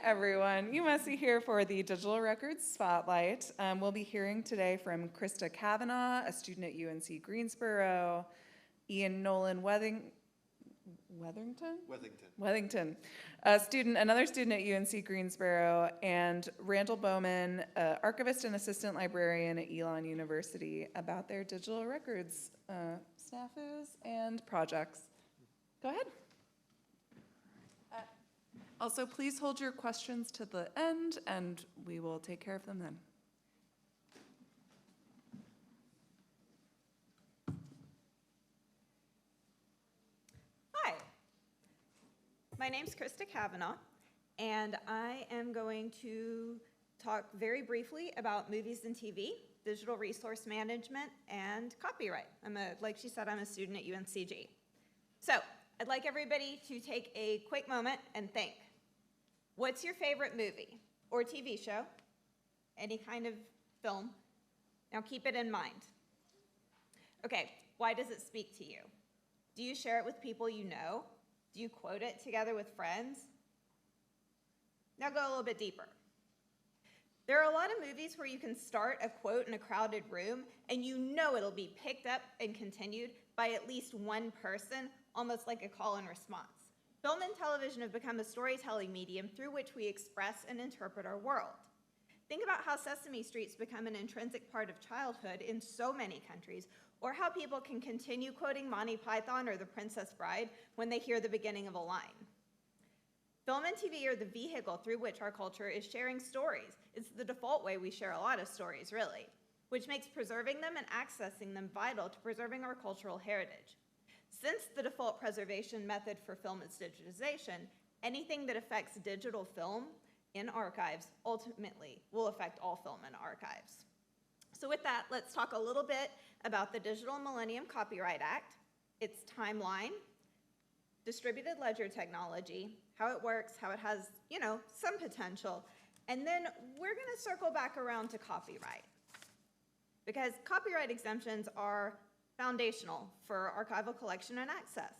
everyone. You must be here for the Digital Records Spotlight. We'll be hearing today from Krista Kavanaugh, a student at UNC Greensboro, Ian Nolan Wethington, another student at UNC Greensboro, and Randall Bowman, archivist and assistant librarian at Elon University, about their digital records snafus and projects. Go ahead. Also, please hold your questions to the end, and we will take care of them then. Hi, my name's Krista Kavanaugh, and I am going to talk very briefly about movies and TV, digital resource management, and copyright. Like she said, I'm a student at UNCG. So, I'd like everybody to take a quick moment and think. What's your favorite movie or TV show? Any kind of film? Now keep it in mind. Okay, why does it speak to you? Do you share it with people you know? Do you quote it together with friends? Now go a little bit deeper. There are a lot of movies where you can start a quote in a crowded room and you know it'll be picked up and continued by at least one person, almost like a call and response. Film and television have become a storytelling medium through which we express and interpret our world. Think about how Sesame Street's become an intrinsic part of childhood in so many countries, or how people can continue quoting Monty Python or The Princess Bride when they hear the beginning of a line. Film and TV are the vehicle through which our culture is sharing stories. It's the default way we share a lot of stories, really, which makes preserving them and accessing them vital to preserving our cultural heritage. Since the default preservation method for film is digitization, anything that affects digital film in archives ultimately will affect all film in archives. So with that, let's talk a little bit about the Digital Millennium Copyright Act, its timeline, distributed ledger technology, how it works, how it has, some potential, and then we're going to circle back around to copyright. Because copyright exemptions are foundational for archival collection and access.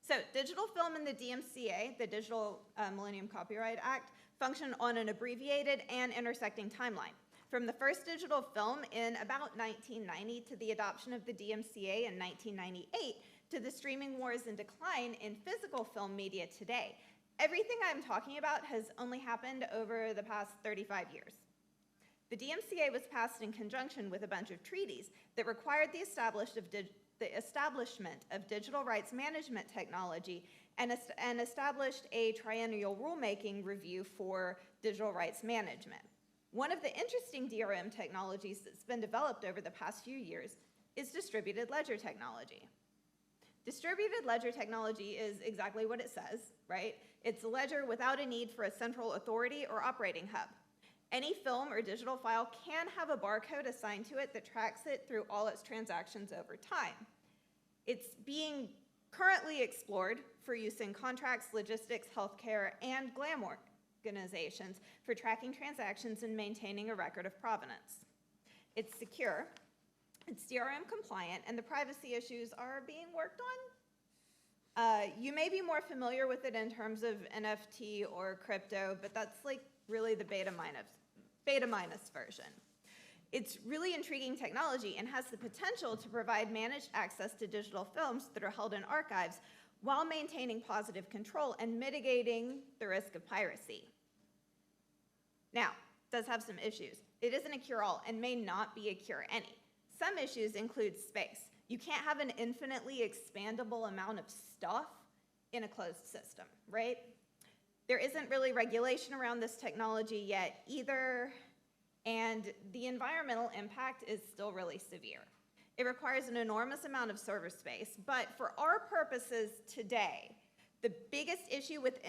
So digital film and the DMCA, the Digital Millennium Copyright Act, function on an abbreviated and intersecting timeline. From the first digital film in about 1990 to the adoption of the DMCA in 1998 to the streaming wars and decline in physical film media today. Everything I'm talking about has only happened over the past 35 years. The DMCA was passed in conjunction with a bunch of treaties that required the establishment of digital rights management technology and established a triennial rulemaking review for digital rights management. One of the interesting DRM technologies that's been developed over the past few years is distributed ledger technology. Distributed ledger technology is exactly what it says, right? It's a ledger without a need for a central authority or operating hub. Any film or digital file can have a barcode assigned to it that tracks it through all its transactions over time. It's being currently explored for use in contracts, logistics, healthcare, and GLAM organizations for tracking transactions and maintaining a record of provenance. It's secure, it's DRM compliant, and the privacy issues are being worked on. You may be more familiar with it in terms of NFT or crypto, but that's like really the beta minus version. It's really intriguing technology and has the potential to provide managed access to digital films that are held in archives while maintaining positive control and mitigating the risk of piracy. Now, it does have some issues. It isn't a cure-all and may not be a cure-any. Some issues include space. You can't have an infinitely expandable amount of stuff in a closed system, right? There isn't really regulation around this technology yet either, and the environmental impact is still really severe. It requires an enormous amount of server space, but for our purposes today, the biggest issue with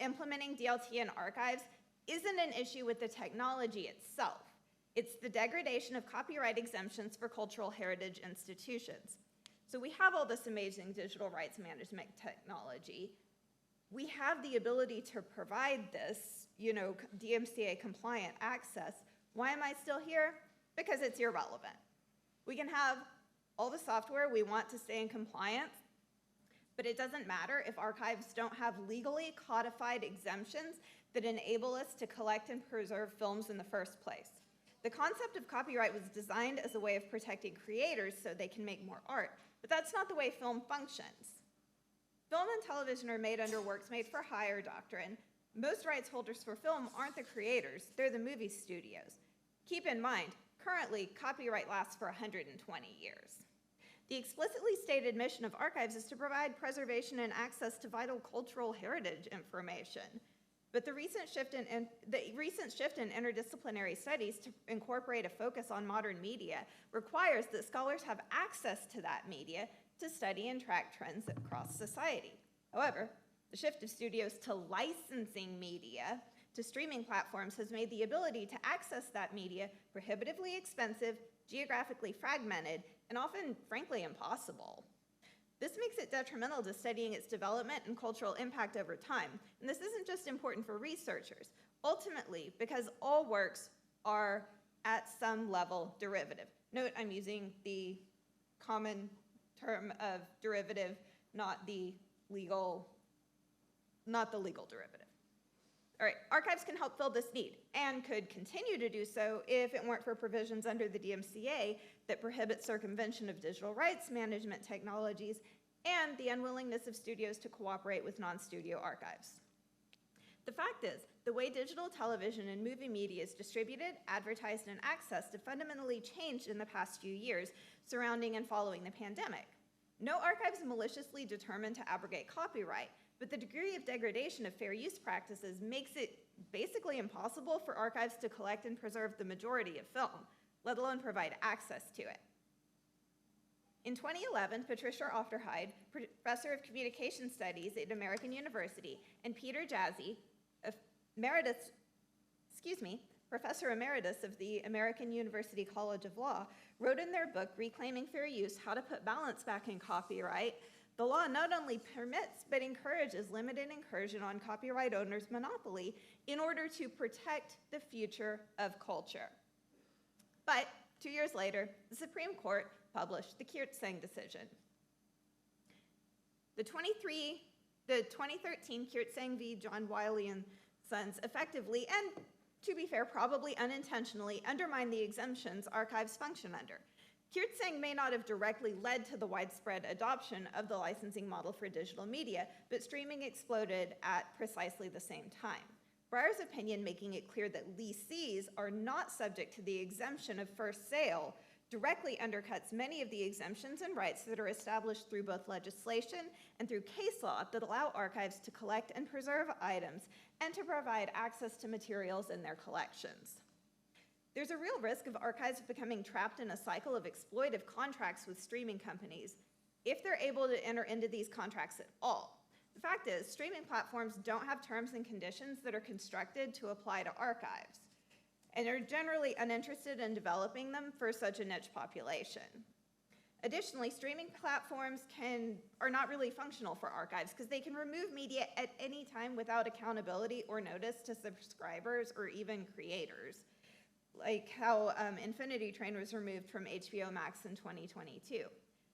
implementing DLT in archives isn't an issue with the technology itself. It's the degradation of copyright exemptions for cultural heritage institutions. So we have all this amazing digital rights management technology. We have the ability to provide this, DMCA compliant access. Why am I still here? Because it's irrelevant. We can have all the software we want to stay in compliance, But it doesn't matter if archives don't have legally codified exemptions that enable us to collect and preserve films in the first place. The concept of copyright was designed as a way of protecting creators so they can make more art, but that's not the way film functions. Film and television are made under works made for hire doctrine. Most rights holders for film aren't the creators, they're the movie studios. Keep in mind, currently, copyright lasts for 120 years. The explicitly stated mission of archives is to provide preservation and access to vital cultural heritage information. But the recent shift in interdisciplinary studies to incorporate a focus on modern media requires that scholars have access to that media to study and track trends across society. However, the shift of studios to licensing media to streaming platforms has made the ability to access that media prohibitively expensive, geographically fragmented, and often, frankly, impossible. This makes it detrimental to studying its development and cultural impact over time. And this isn't just important for researchers. Ultimately, because all works are at some level derivative. Note I'm using the common term of derivative, not the legal derivative. All right, archives can help fill this need and could continue to do so if it weren't for provisions under the DMCA that prohibit circumvention of digital rights management technologies and the unwillingness of studios to cooperate with non-studio archives. The fact is, the way digital television and movie media is distributed, advertised, and accessed have fundamentally changed in the past few years surrounding and following the pandemic. No archive is maliciously determined to abrogate copyright, but the degree of degradation of fair use practices makes it basically impossible for archives to collect and preserve the majority of film, let alone provide access to it. In 2011, Patricia Ofterheide, professor of communication studies at American University, and Peter Jaszi, professor emeritus of the American University College of Law, wrote in their book, Reclaiming Fair Use, How to Put Balance Back in Copyright, the law not only permits, but encourages limited incursion on copyright owners' monopoly in order to protect the future of culture. But 2 years later, the Supreme Court published the Kirtzang decision. The 2013 Kirtzang v. John Wiley and Sons effectively, and to be fair, probably unintentionally, undermined the exemptions archives function under. Kirtzang may not have directly led to the widespread adoption of the licensing model for digital media, but streaming exploded at precisely the same time. Breyer's opinion, making it clear that leasees are not subject to the exemption of first sale, directly undercuts many of the exemptions and rights that are established through both legislation and through case law that allow archives to collect and preserve items and to provide access to materials in their collections. There's a real risk of archives becoming trapped in a cycle of exploitive contracts with streaming companies if they're able to enter into these contracts at all. The fact is, streaming platforms don't have terms and conditions that are constructed to apply to archives, and are generally uninterested in developing them for such a niche population. Additionally, streaming platforms are not really functional for archives because they can remove media at any time without accountability or notice to subscribers or even creators, like how Infinity Train was removed from HBO Max in 2022.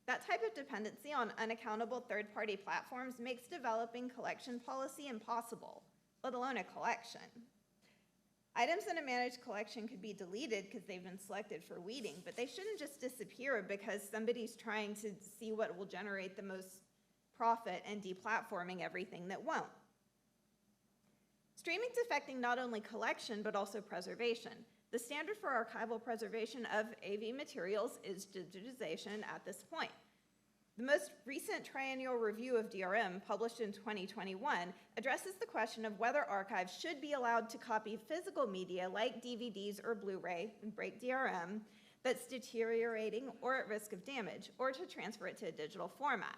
That type of dependency on unaccountable third-party platforms makes developing collection policy impossible, let alone a collection. Items in a managed collection could be deleted because they've been selected for weeding, but they shouldn't just disappear because somebody's trying to see what will generate the most profit and deplatforming everything that won't. Streaming's affecting not only collection, but also preservation. The standard for archival preservation of AV materials is digitization at this point. The most recent triennial review of DRM, published in 2021, addresses the question of whether archives should be allowed to copy physical media like DVDs or Blu-ray and break DRM that's deteriorating or at risk of damage, or to transfer it to a digital format.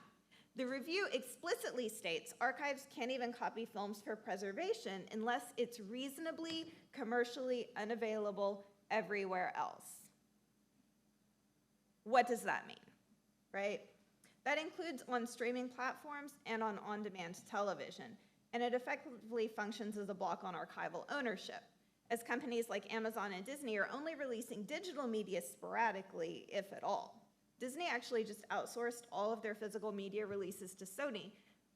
The review explicitly states archives can't even copy films for preservation unless it's reasonably commercially unavailable everywhere else. What does that mean, right? That includes on streaming platforms and on on-demand television, and it effectively functions as a block on archival ownership, as companies like Amazon and Disney are only releasing digital media sporadically, if at all. Disney actually just outsourced all of their physical media releases to Sony,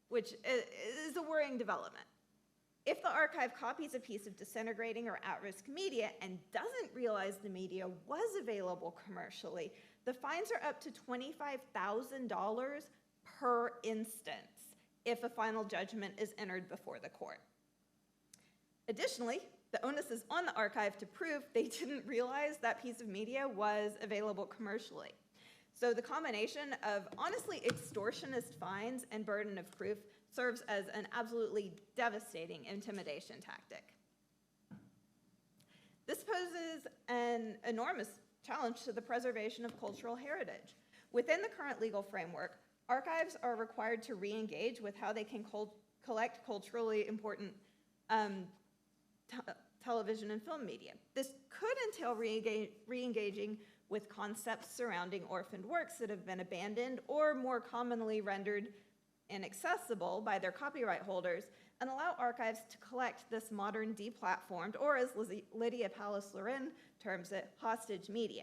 which is a worrying development. If the archive copies a piece of disintegrating or at-risk media and doesn't realize the media was available commercially, the fines are up to $25,000 per instance if a final judgment is entered before the court. Additionally, the onus is on the archive to prove they didn't realize that piece of media was available commercially. So the combination of honestly extortionist fines and burden of proof serves as an absolutely devastating intimidation tactic. This poses an enormous challenge to the preservation of cultural heritage. Within the current legal framework, archives are required to re-engage with how they can collect culturally important television and film media. This could entail re-engaging with concepts surrounding orphaned works that have been abandoned or more commonly rendered inaccessible by their copyright holders, and allow archives to collect this modern deplatformed, or as Lydia Pallas-Loren terms it, hostage media.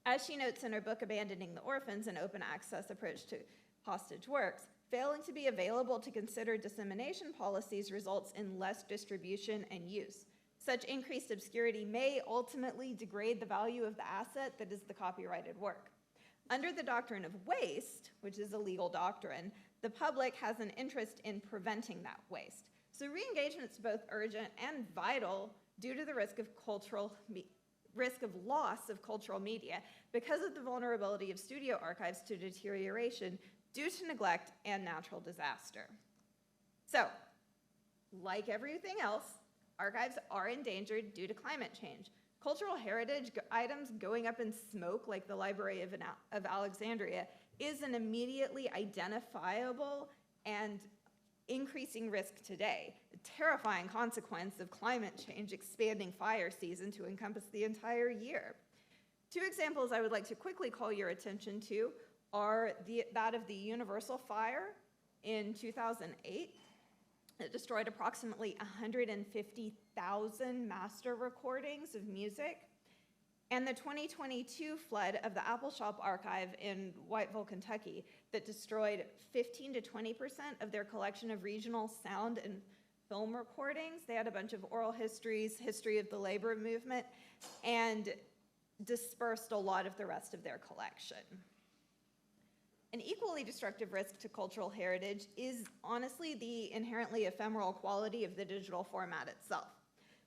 As she notes in her book, Abandoning the Orphans, an open access approach to hostage works, failing to be available to consider dissemination policies results in less distribution and use. Such increased obscurity may ultimately degrade the value of the asset that is the copyrighted work. Under the doctrine of waste, which is a legal doctrine, the public has an interest in preventing that waste. So re-engagement is both urgent and vital due to the risk of loss of cultural media because of the vulnerability of studio archives to deterioration due to neglect and natural disaster. So, like everything else, archives are endangered due to climate change. Cultural heritage items going up in smoke, like the Library of Alexandria, is an immediately identifiable and increasing risk today, a terrifying consequence of climate change expanding fire season to encompass the entire year. Two examples I would like to quickly call your attention to are that of the Universal fire in 2008. It destroyed approximately 150,000 master recordings of music, and the 2022 flood of the Apple Shop archive in Whiteville, Kentucky, that destroyed 15 to 20% of their collection of regional sound and film recordings. They had a bunch of oral histories, history of the labor movement, and dispersed a lot of the rest of their collection. An equally destructive risk to cultural heritage is honestly the inherently ephemeral quality of the digital format itself.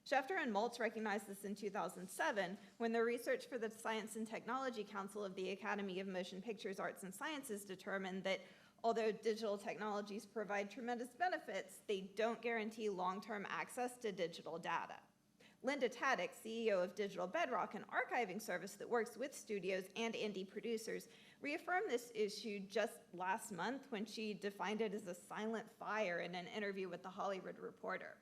Schefter and Maltz recognized this in 2007 when their research for the Science and Technology Council of the Academy of Motion Pictures Arts and Sciences determined that although digital technologies provide tremendous benefits, they don't guarantee long-term access to digital data. Linda Taddick, CEO of Digital Bedrock, an archiving service that works with studios and indie producers, reaffirmed this issue just last month when she defined it as a silent fire in an interview with The Hollywood Reporter.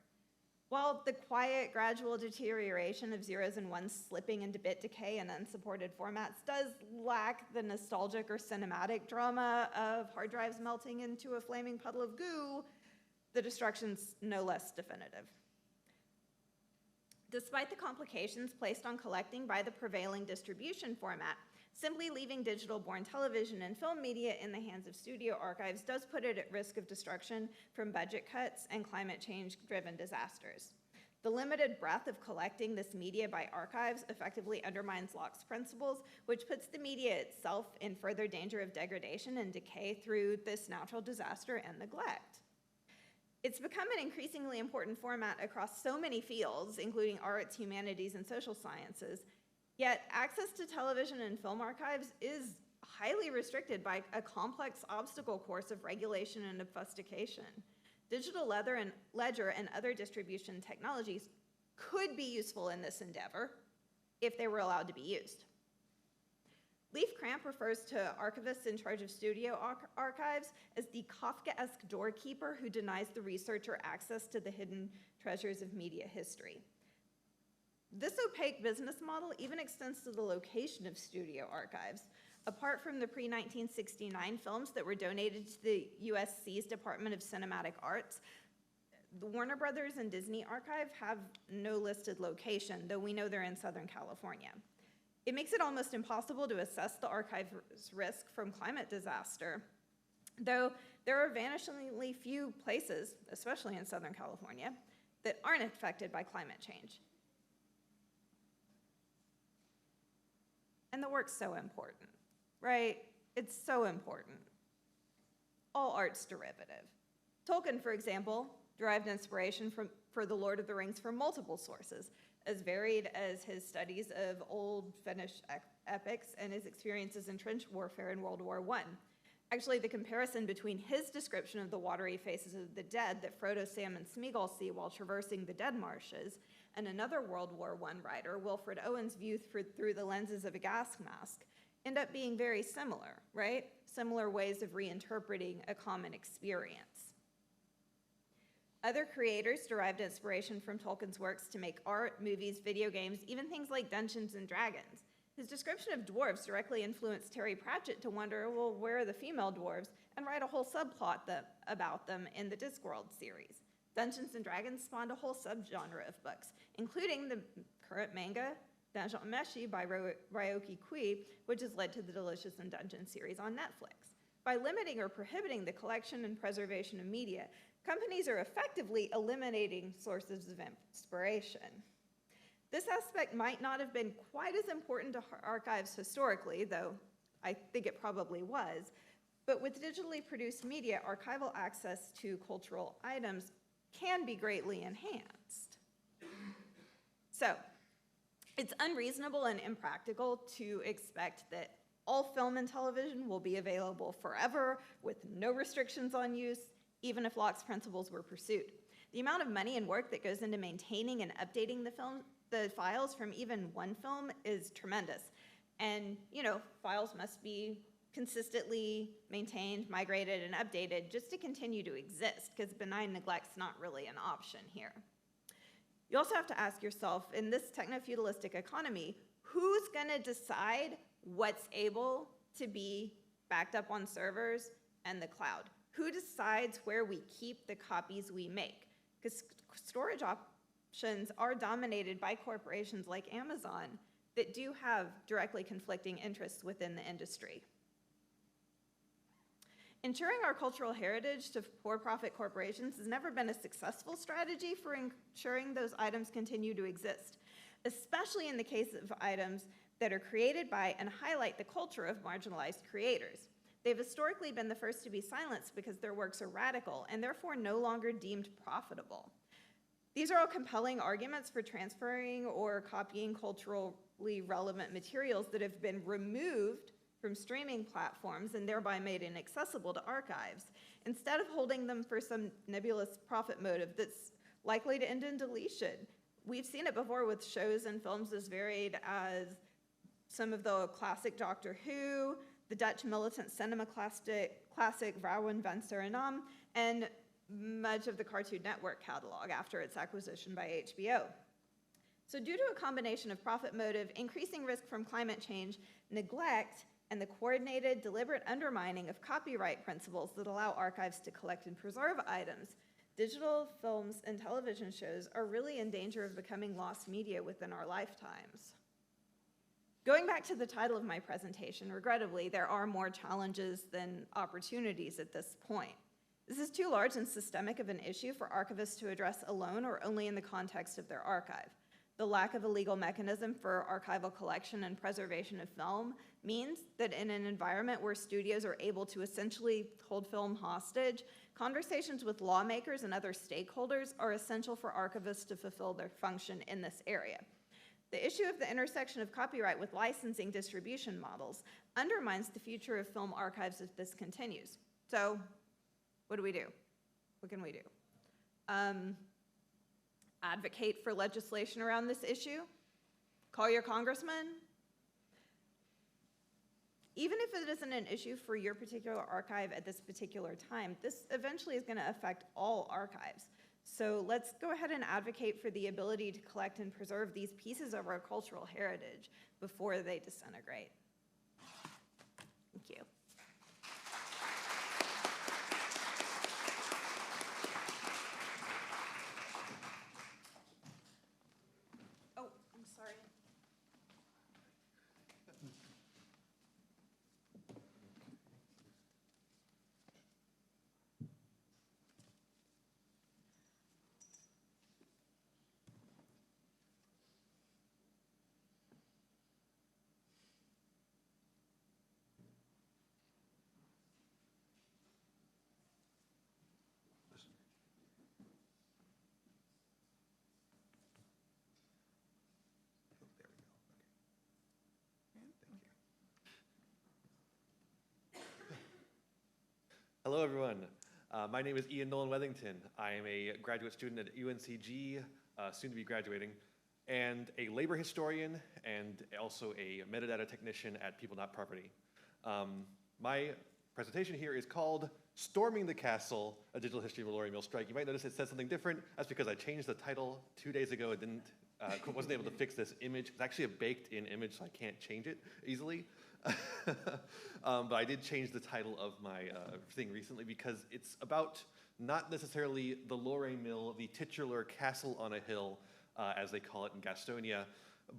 While the quiet, gradual deterioration of zeros and ones slipping into bit decay and unsupported formats does lack the nostalgic or cinematic drama of hard drives melting into a flaming puddle of goo, the destruction's no less definitive. Despite the complications placed on collecting by the prevailing distribution format, simply leaving digital-born television and film media in the hands of studio archives does put it at risk of destruction from budget cuts and climate change-driven disasters. The limited breadth of collecting this media by archives effectively undermines Locke's principles, which puts the media itself in further danger of degradation and decay through this natural disaster and neglect. It's become an increasingly important format across so many fields, including arts, humanities, and social sciences, yet access to television and film archives is highly restricted by a complex obstacle course of regulation and obfuscation. Digital ledger and other distribution technologies could be useful in this endeavor if they were allowed to be used. Leif Kramp refers to archivists in charge of studio archives as the Kafkaesque doorkeeper who denies the researcher access to the hidden treasures of media history. This opaque business model even extends to the location of studio archives. Apart from the pre-1969 films that were donated to the USC's Department of Cinematic Arts, the Warner Brothers and Disney Archive have no listed location, though we know they're in Southern California. It makes it almost impossible to assess the archive's risk from climate disaster, though there are vanishingly few places, especially in Southern California, that aren't affected by climate change. And the work's so important, right? It's so important. All art's derivative. Tolkien, for example, derived inspiration for The Lord of the Rings from multiple sources, as varied as his studies of old Finnish epics and his experiences in trench warfare in World War I. Actually, the comparison between his description of the watery faces of the dead that Frodo, Sam, and Smeagol see while traversing the Dead Marshes, and another World War I writer, Wilfred Owen's view through the lenses of a gas mask, end up being very similar, right? Similar ways of reinterpreting a common experience. Other creators derived inspiration from Tolkien's works to make art, movies, video games, even things like Dungeons and Dragons. His description of dwarves directly influenced Terry Pratchett to wonder, well, where are the female dwarves, and write a whole subplot about them in the Discworld series. Dungeons and Dragons spawned a whole subgenre of books, including the current manga, Dungeon Meshi by Ryoki Kui, which has led to the Delicious in Dungeon series on Netflix. By limiting or prohibiting the collection and preservation of media, companies are effectively eliminating sources of inspiration. This aspect might not have been quite as important to archives historically, though I think it probably was, but with digitally produced media, archival access to cultural items can be greatly enhanced. So, it's unreasonable and impractical to expect that all film and television will be available forever with no restrictions on use, even if Locke's principles were pursued. The amount of money and work that goes into maintaining and updating the files from even one film is tremendous. And, files must be consistently maintained, migrated, and updated just to continue to exist, because benign neglect's not really an option here. You also have to ask yourself, in this techno-feudalistic economy, who's gonna decide what's able to be backed up on servers and the cloud? Who decides where we keep the copies we make? Because storage options are dominated by corporations like Amazon that do have directly conflicting interests within the industry. Ensuring our cultural heritage to for-profit corporations has never been a successful strategy for ensuring those items continue to exist, especially in the case of items that are created by and highlight the culture of marginalized creators. They've historically been the first to be silenced because their works are radical and therefore no longer deemed profitable. These are all compelling arguments for transferring or copying culturally relevant materials that have been removed from streaming platforms and thereby made inaccessible to archives, instead of holding them for some nebulous profit motive that's likely to end in deletion. We've seen it before with shows and films as varied as some of the classic Doctor Who, the Dutch militant cinema classic Vrouwen van Suriname, and much of the Cartoon Network catalog after its acquisition by HBO. So due to a combination of profit motive, increasing risk from climate change, neglect, and the coordinated, deliberate undermining of copyright principles that allow archives to collect and preserve items, digital films and television shows are really in danger of becoming lost media within our lifetimes. Going back to the title of my presentation, regrettably, there are more challenges than opportunities at this point. This is too large and systemic of an issue for archivists to address alone or only in the context of their archive. The lack of a legal mechanism for archival collection and preservation of film means that in an environment where studios are able to essentially hold film hostage, conversations with lawmakers and other stakeholders are essential for archivists to fulfill their function in this area. The issue of the intersection of copyright with licensing distribution models undermines the future of film archives if this continues. So, what do we do? What can we do? Advocate for legislation around this issue? Call your congressman? Even if it isn't an issue for your particular archive at this particular time, this eventually is going to affect all archives. So let's go ahead and advocate for the ability to collect and preserve these pieces of our cultural heritage before they disintegrate. Thank you. Oh, I'm sorry. Hello, everyone. My name is Ian Nolan Wethington. I am a graduate student at UNCG, soon to be graduating, and a labor historian, and also a metadata technician at People Not Property. My presentation here is called Storming the Castle, A Digital History of the Laurier Mill Strike. You might notice it says something different. That's because I changed the title 2 days ago. It wasn't able to fix this image. It's actually a baked-in image, so I can't change it easily. But I did change the title of my thing recently because it's about not necessarily the Laurier Mill, the titular castle on a hill, as they call it in Gastonia,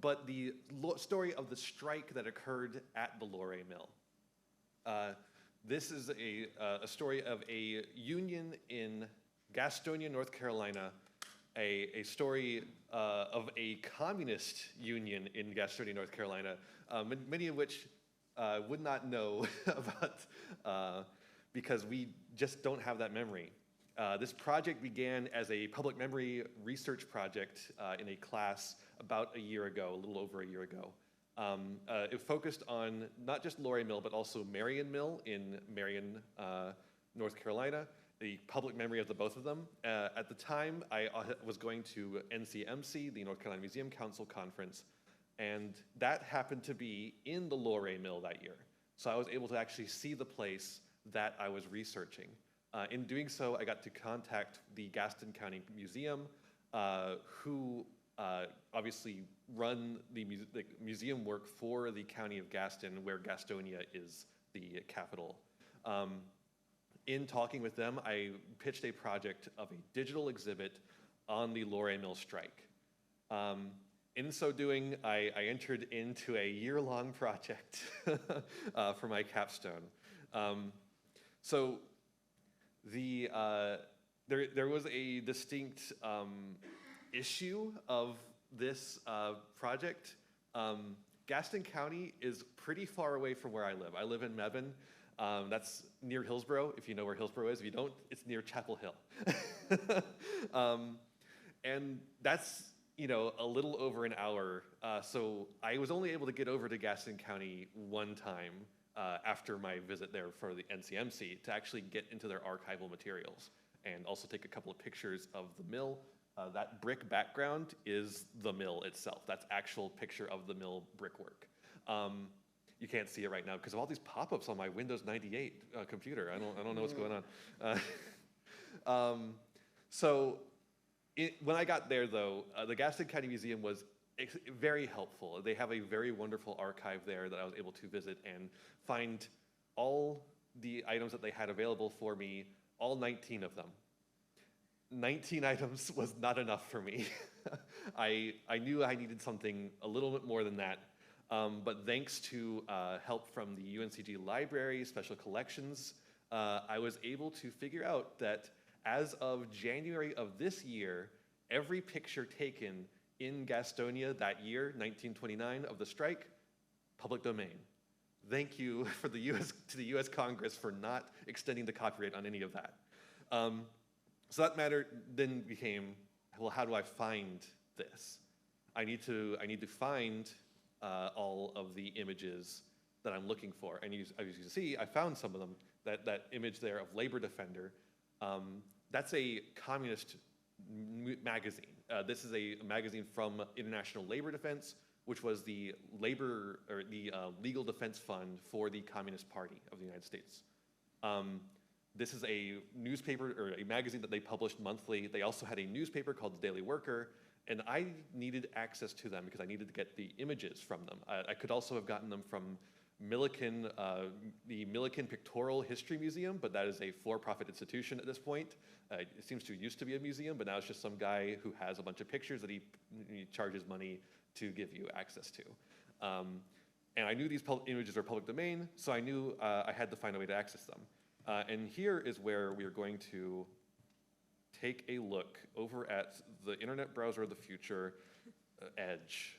but the story of the strike that occurred at the Laurier Mill. This is a story of a union in Gastonia, North Carolina, a story of a communist union in Gastonia, North Carolina, many of which would not know about because we just don't have that memory. This project began as a public memory research project in a class about a year ago, a little over a year ago. It focused on not just Laurier Mill, but also Marion Mill in Marion, North Carolina, the public memory of the both of them. At the time, I was going to NCMC, the North Carolina Museum Council Conference, and that happened to be in the Laurier Mill that year. So I was able to actually see the place that I was researching. In doing so, I got to contact the Gaston County Museum, who obviously run the museum work for the county of Gaston, where Gastonia is the capital. In talking with them, I pitched a project of a digital exhibit on the Laurier Mill strike. In so doing, I entered into a year-long project for my capstone. There was a distinct issue of this project. Gaston County is pretty far away from where I live. I live in Mebane. That's near Hillsborough, if you know where Hillsborough is. If you don't, it's near Chapel Hill. And that's, a little over an hour. So I was only able to get over to Gaston County one time after my visit there for the NCMC to actually get into their archival materials and also take a couple of pictures of the mill. That brick background is the mill itself. That's actual picture of the mill brickwork. You can't see it right now because of all these pop-ups on my Windows 98 computer. I don't know what's going on. When I got there, though, the Gaston County Museum was very helpful. They have a very wonderful archive there that I was able to visit and find all the items that they had available for me, all 19 of them. 19 items was not enough for me. I knew I needed something a little bit more than that, but thanks to help from the UNCG Library, Special Collections, I was able to figure out that as of January of this year, every picture taken in Gastonia that year, 1929, of the strike, public domain. Thank you to the U.S. Congress for not extending the copyright on any of that. So that matter then became, well, how do I find this? I need to find all of the images that I'm looking for. And as you can see, I found some of them. That image there of Labor Defender, that's a communist magazine. This is a magazine from International Labor Defense, which was the legal defense fund for the Communist Party of the United States. This is a newspaper or a magazine that they published monthly. They also had a newspaper called The Daily Worker, and I needed access to them because I needed to get the images from them. I could also have gotten them from Milliken, the Milliken Pictorial History Museum, but that is a for-profit institution at this point. It seems to used to be a museum, but now it's just some guy who has a bunch of pictures that he charges money to give you access to. And I knew these images are public domain, so I knew I had to find a way to access them. And here is where we are going to take a look over at the Internet Browser of the Future, Edge.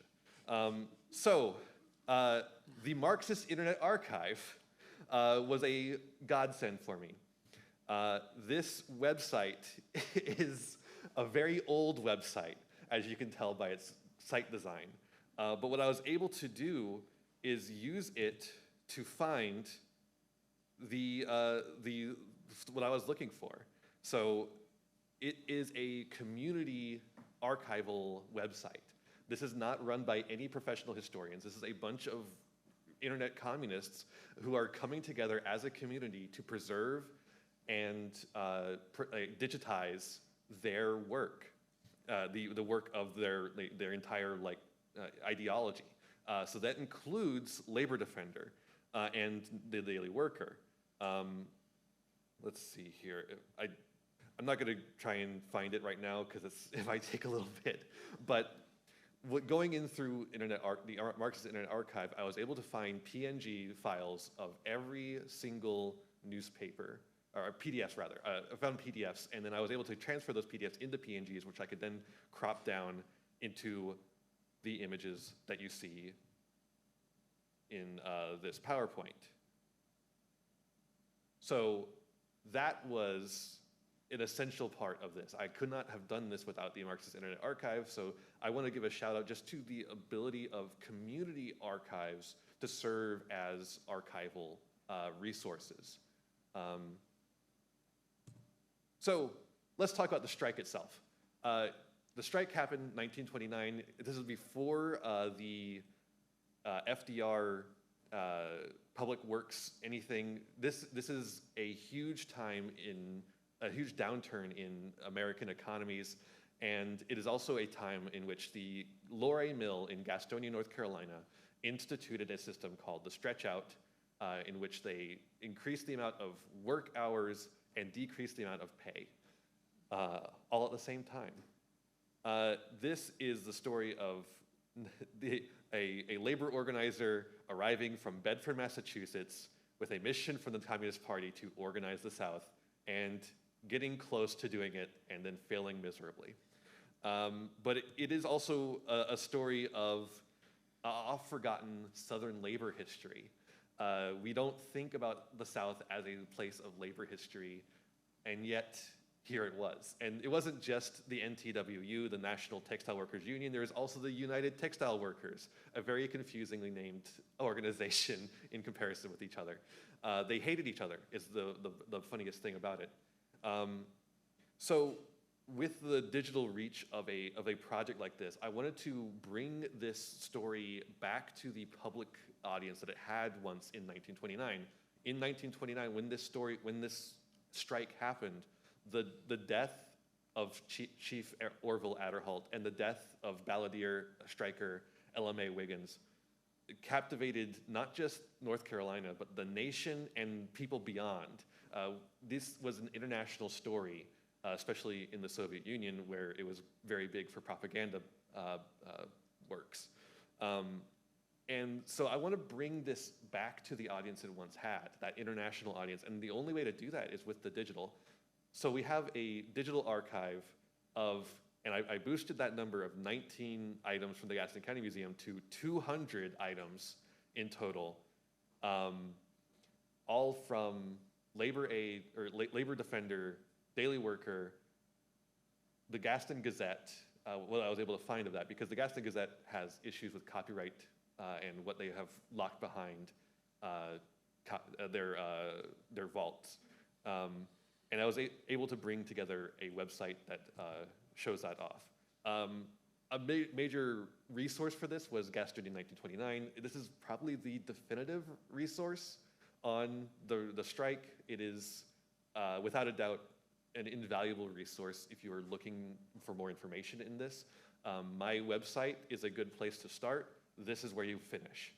The Marxist Internet Archive was a godsend for me. This website is a very old website, as you can tell by its site design. But what I was able to do is use it to find the what I was looking for. So it is a community archival website. This is not run by any professional historians. This is a bunch of internet communists who are coming together as a community to preserve and digitize their work, the work of their entire ideology. So that includes Labor Defender and the Daily Worker. Let's see here. I'm not going to try and find it right now because it might take a little bit. But going in through the Marxist Internet Archive, I was able to find PNG files of every single newspaper, or PDFs rather. I found PDFs, and then I was able to transfer those PDFs into PNGs, which I could then crop down into the images that you see in this PowerPoint. So that was an essential part of this. I could not have done this without the Marxist Internet Archive, so I want to give a shout out just to the ability of community archives to serve as archival resources. So let's talk about the strike itself. The strike happened in 1929. This is before the FDR public works anything. This is a huge time in a huge downturn in American economies, and it is also a time in which the Loray Mill in Gastonia, North Carolina, instituted a system called the stretch out, in which they increased the amount of work hours and decreased the amount of pay, all at the same time. This is the story of a labor organizer arriving from Bedford, Massachusetts, with a mission from the Communist Party to organize the South, and getting close to doing it and then failing miserably. But it is also a story of oft-forgotten Southern labor history. We don't think about the South as a place of labor history, and yet here it was. And it wasn't just the NTWU, the National Textile Workers Union, there was also the United Textile Workers, a very confusingly named organization in comparison with each other. They hated each other, is the funniest thing about it. So with the digital reach of a project like this, I wanted to bring this story back to the public audience that it had once in 1929. In 1929, when this strike happened, the death of Chief Orville Adderholt and the death of balladeer striker LMA Wiggins captivated not just North Carolina, but the nation and people beyond. This was an international story, especially in the Soviet Union, where it was very big for propaganda works. And so I want to bring this back to the audience it once had, that international audience, and the only way to do that is with the digital. So we have a digital archive of, and I boosted that number of 19 items from the Gaston County Museum to 200 items in total, all from Labor Aid, or Labor Defender, Daily Worker, the Gaston Gazette, what I was able to find of that, because the Gaston Gazette has issues with copyright and what they have locked behind their vaults. And I was able to bring together a website that shows that off. A major resource for this was Gastonia 1929. This is probably the definitive resource on the strike. It is, without a doubt, an invaluable resource if you are looking for more information in this. My website is a good place to start. This is where you finish.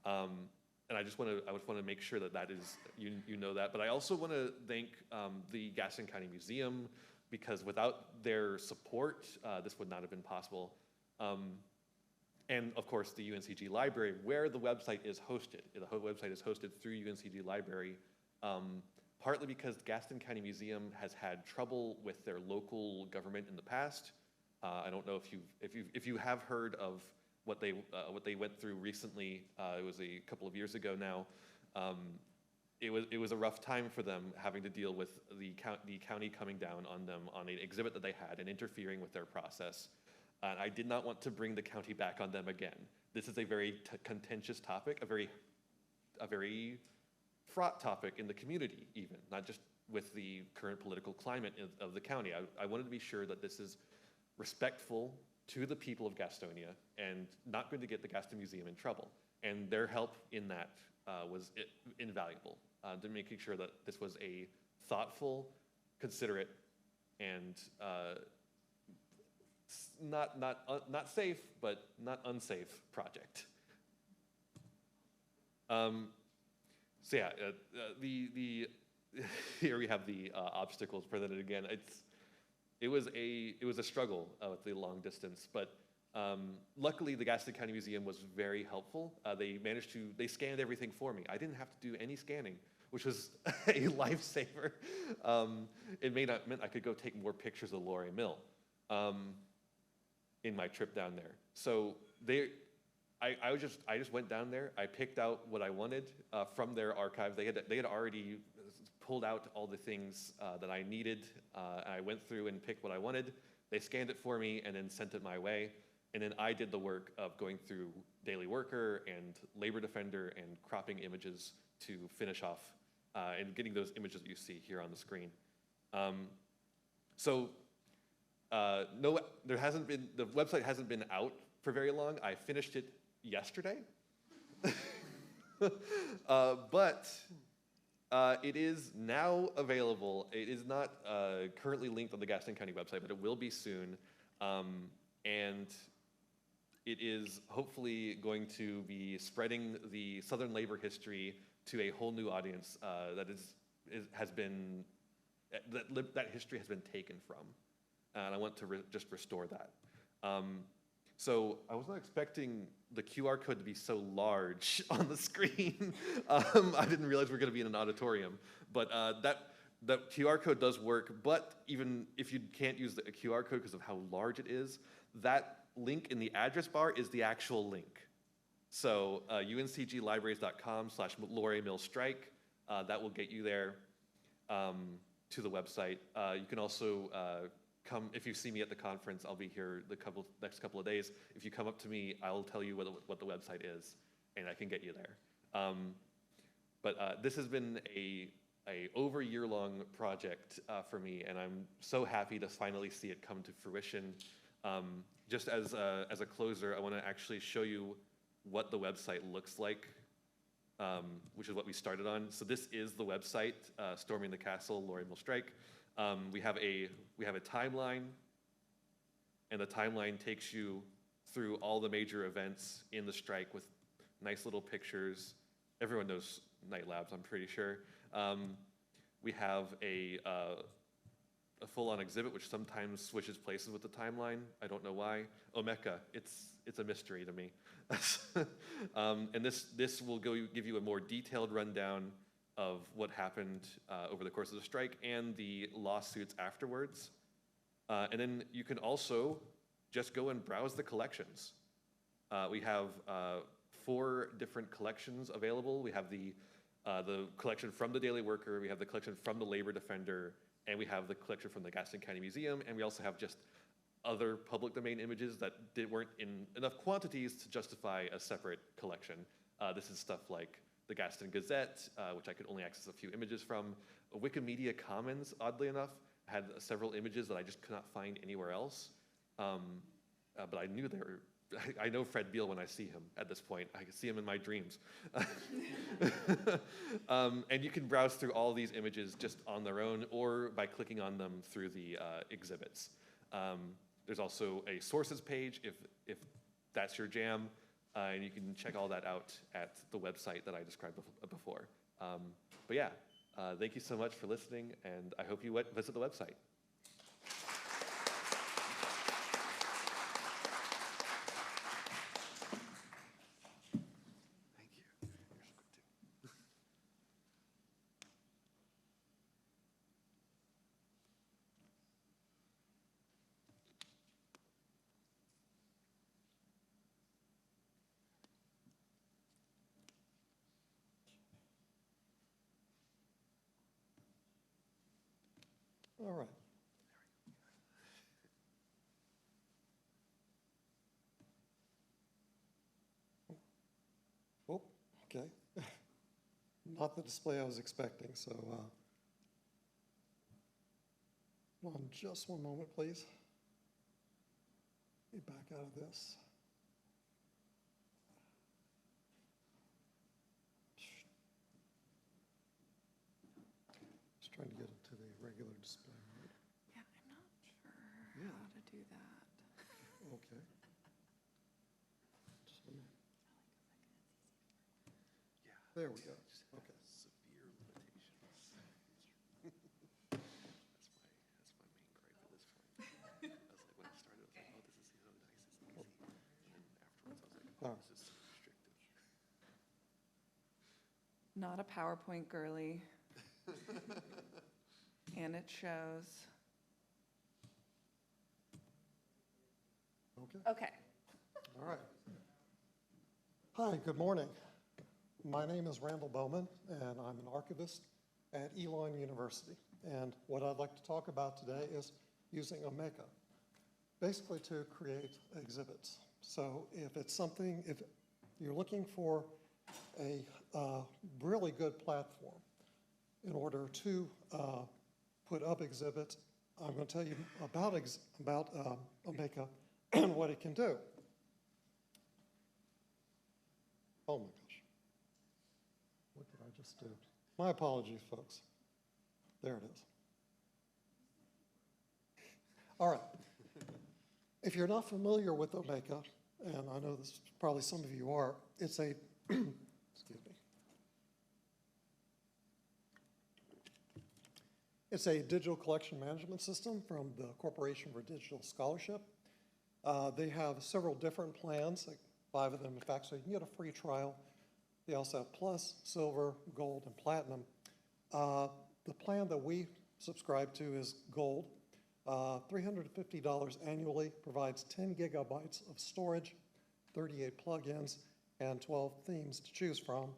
And I just want to make sure that is, you know that. But I also want to thank the Gaston County Museum, because without their support, this would not have been possible. And of course, the UNCG Library, where the website is hosted. The whole website is hosted through UNCG Library, partly because Gaston County Museum has had trouble with their local government in the past. I don't know if you have heard of what they went through recently. It was a couple of years ago now. It was a rough time for them, having to deal with the county coming down on them on an exhibit that they had and interfering with their process. And I did not want to bring the county back on them again. This is a very contentious topic, a very fraught topic in the community, even not just with the current political climate of the county. I wanted to be sure that this is respectful to the people of Gastonia and not going to get the Gaston Museum in trouble. And their help in that was invaluable, to making sure that this was a thoughtful, considerate, and not safe, but not unsafe project. So yeah, here we have the obstacles presented again. It was a struggle with the long distance, but luckily the Gaston County Museum was very helpful. They scanned everything for me. I didn't have to do any scanning, which was a lifesaver. It meant I could go take more pictures of Laurier Mill in my trip down there. So I just went down there. I picked out what I wanted from their archive. They had already pulled out all the things that I needed. I went through and picked what I wanted. They scanned it for me and then sent it my way. And then I did the work of going through Daily Worker and Labor Defender and cropping images to finish off and getting those images that you see here on the screen. No, the website hasn't been out for very long. I finished it yesterday. But it is now available. It is not currently linked on the Gaston County website, but it will be soon. And it is hopefully going to be spreading the Southern labor history to a whole new audience that history has been taken from. And I want to just restore that. So I was not expecting the QR code to be so large on the screen. I didn't realize we were going to be in an auditorium, but that QR code does work. But even if you can't use the QR code because of how large it is, that link in the address bar is the actual link. So uncglibraries.com/Laurier Mill Strike, that will get you there to the website. You can also come, if you see me at the conference, I'll be here the next couple of days. If you come up to me, I'll tell you what the website is, and I can get you there. But this has been a over year-long project for me, and I'm so happy to finally see it come to fruition. Just as a closer, I want to actually show you what the website looks like, which is what we started on. So this is the website, Storming the Castle, Laurier Mill Strike. We have a timeline, and the timeline takes you through all the major events in the strike with nice little pictures. Everyone knows Night Labs, I'm pretty sure. We have a full-on exhibit, which sometimes switches places with the timeline. I don't know why. Omeka, it's a mystery to me. And this will give you a more detailed rundown of what happened over the course of the strike and the lawsuits afterwards. And then you can also just go and browse the collections. We have 4 different collections available. We have the collection from the Daily Worker, we have the collection from the Labor Defender, and we have the collection from the Gaston County Museum, and we also have just other public domain images that weren't in enough quantities to justify a separate collection. This is stuff like the Gaston Gazette, which I could only access a few images from. Wikimedia Commons, oddly enough, had several images that I just could not find anywhere else. But I knew I know Fred Beal when I see him at this point. I can see him in my dreams. And you can browse through all these images just on their own or by clicking on them through the exhibits. There's also a sources page if that's your jam, and you can check all that out at the website that I described before. But yeah, thank you so much for listening, and I hope you visit the website. All right. Oh, okay. Not the display I was expecting, so Hold on just one moment, please. Let me back out of this. Just trying to get it to the regular display mode. Yeah, I'm not sure Yeah. how to do that. Okay. Just a minute. Yeah. There we go. Just Okay. has severe limitations. That's my main gripe at this point. I was like, when I started, I was like, oh, this is so nice, it's easy. And then afterwards, I was like, Oh. oh, this is so restrictive. Not a PowerPoint girly. And it shows. Okay. Okay. All right. Hi, good morning. My name is Randall Bowman, and I'm an archivist at Elon University. And what I'd like to talk about today is using Omeka, basically to create exhibits. So if you're looking for a really good platform in order to put up exhibits, I'm going to tell you about Omeka and what it can do. Oh my gosh. What did I just do? My apologies, folks. There it is. All right. If you're not familiar with Omeka, and I know this probably some of you are, it's a, excuse me. It's a digital collection management system from the Corporation for Digital Scholarship. They have several different plans, like 5 of them, in fact, so you can get a free trial. They also have Plus, Silver, Gold, and Platinum. The plan that we subscribe to is Gold. $350 annually, provides 10 gigabytes of storage, 38 plugins, and 12 themes to choose from.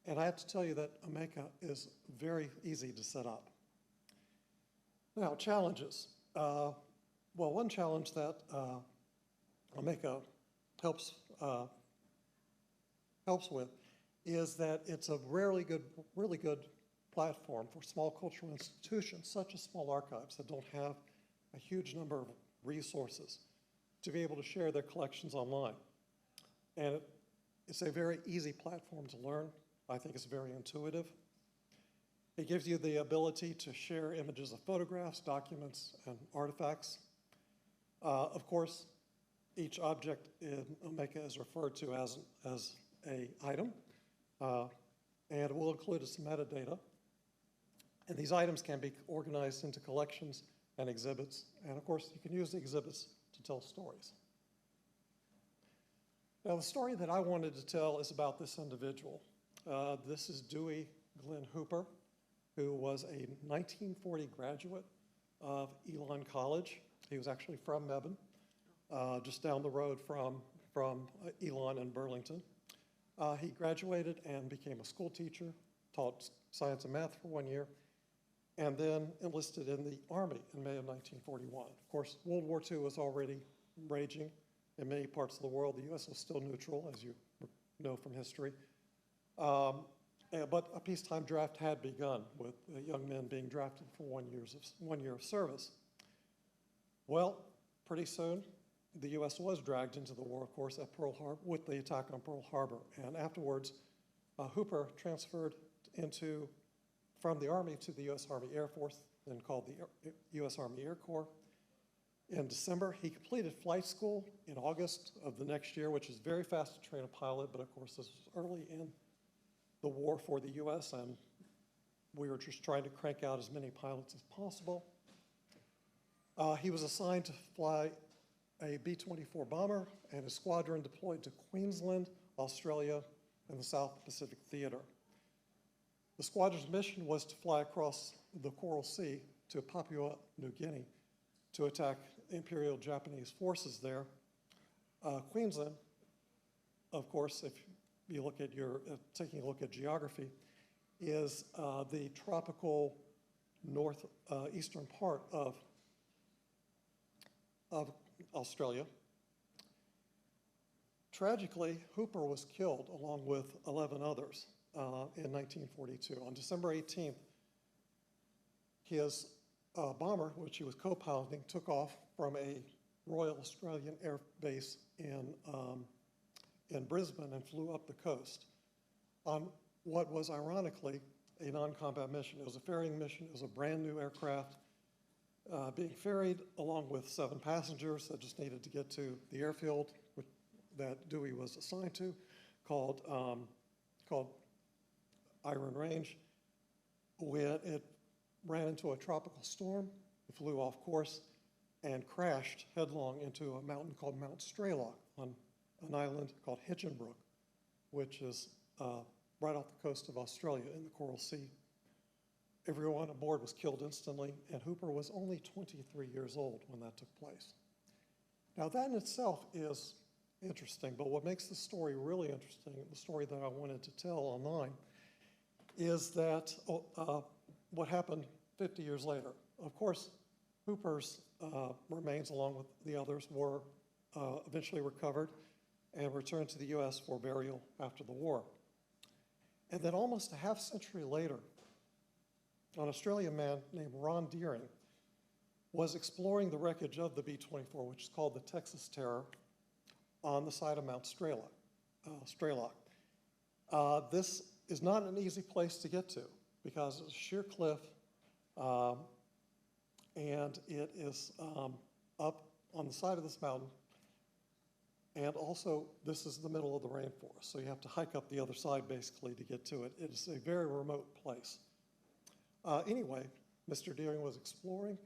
And I have to tell you that Omeka is very easy to set up. Now, challenges. Well, one challenge that Omeka helps with is that it's a really good platform for small cultural institutions, such as small archives that don't have a huge number of resources, to be able to share their collections online. And it's a very easy platform to learn. I think it's very intuitive. It gives you the ability to share images of photographs, documents, and artifacts. Of course, each object in Omeka is referred to as an item, and it will include some metadata. And these items can be organized into collections and exhibits. And of course, you can use the exhibits to tell stories. Now, the story that I wanted to tell is about this individual. This is Dewey Glenn Hooper, who was a 1940 graduate of Elon College. He was actually from Mebane, just down the road from Elon in Burlington. He graduated and became a school teacher, taught science and math for 1 year, and then enlisted in the Army in May of 1941. Of course, World War II was already raging in many parts of the world. The U.S. was still neutral, as you know from history. But a peacetime draft had begun, with young men being drafted for 1 year of service. Well, pretty soon, the U.S. was dragged into the war, of course, at Pearl Harbor, with the attack on Pearl Harbor. And afterwards, Hooper transferred from the Army to the U.S. Army Air Force, then called the U.S. Army Air Corps. In December, he completed flight school in August of the next year, which is very fast to train a pilot, but of course, this was early in the war for the U.S., and we were just trying to crank out as many pilots as possible. He was assigned to fly a B-24 bomber, and his squadron deployed to Queensland, Australia, and the South Pacific Theater. The squadron's mission was to fly across the Coral Sea to Papua New Guinea to attack Imperial Japanese forces there. Queensland, of course, if you look at taking a look at geography, is the tropical northeastern part of Australia. Tragically, Hooper was killed along with 11 others in 1942. On December 18th, his bomber, which he was co-piloting, took off from a Royal Australian Air Base in Brisbane and flew up the coast on what was ironically a non-combat mission. It was a ferrying mission. It was a brand new aircraft being ferried along with 7 passengers that just needed to get to the airfield that Dewey was assigned to, called Iron Range. When it ran into a tropical storm, it flew off course and crashed headlong into a mountain called Mount Strelok on an island called Hinchinbrook, which is right off the coast of Australia in the Coral Sea. Everyone aboard was killed instantly, and Hooper was only 23 years old when that took place. Now, that in itself is interesting, but what makes the story really interesting, the story that I wanted to tell online, is that what happened 50 years later. Of course, Hooper's remains, along with the others, were eventually recovered and returned to the U.S. for burial after the war. And then almost a half century later, an Australian man named Ron Deering was exploring the wreckage of the B-24, which is called the Texas Terror, on the side of Mount Strelok. This is not an easy place to get to because it's a sheer cliff, and it is up on the side of this mountain. And also, this is the middle of the rainforest, so you have to hike up the other side basically to get to it. It is a very remote place. Anyway, Mr. Deering was exploring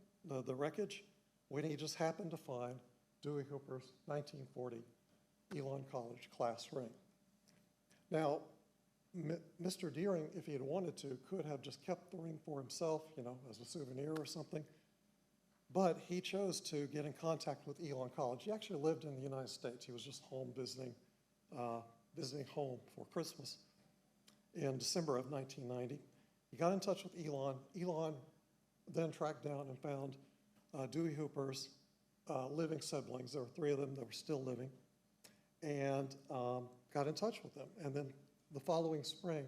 the wreckage when he just happened to find Dewey Hooper's 1940 Elon College class ring. Now, Mr. Deering, if he had wanted to, could have just kept the ring for himself, you know, as a souvenir or something. But he chose to get in contact with Elon College. He actually lived in the United States. He was just home visiting home for Christmas in December of 1990. He got in touch with Elon. Elon then tracked down and found Dewey Hooper's living siblings. There were 3 of them that were still living, and got in touch with them. And then the following spring,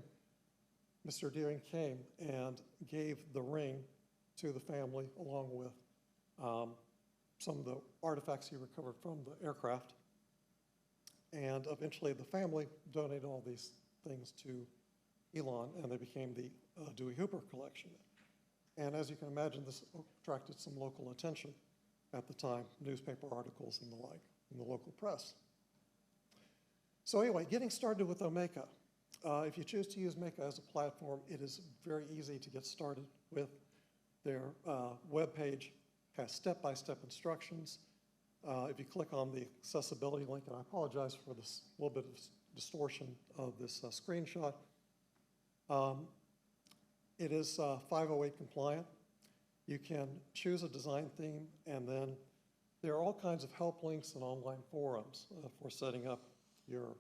Mr. Deering came and gave the ring to the family along with some of the artifacts he recovered from the aircraft. And eventually the family donated all these things to Elon, and they became the Dewey Hooper collection. And as you can imagine, this attracted some local attention at the time, newspaper articles and the like in the local press. So anyway, getting started with Omeka. If you choose to use Omeka as a platform, it is very easy to get started with. Their web page has step-by-step instructions. If you click on the accessibility link, and I apologize for this little bit of distortion of this screenshot, it is 508 compliant. You can choose a design theme, and then there are all kinds of help links and online forums for setting up your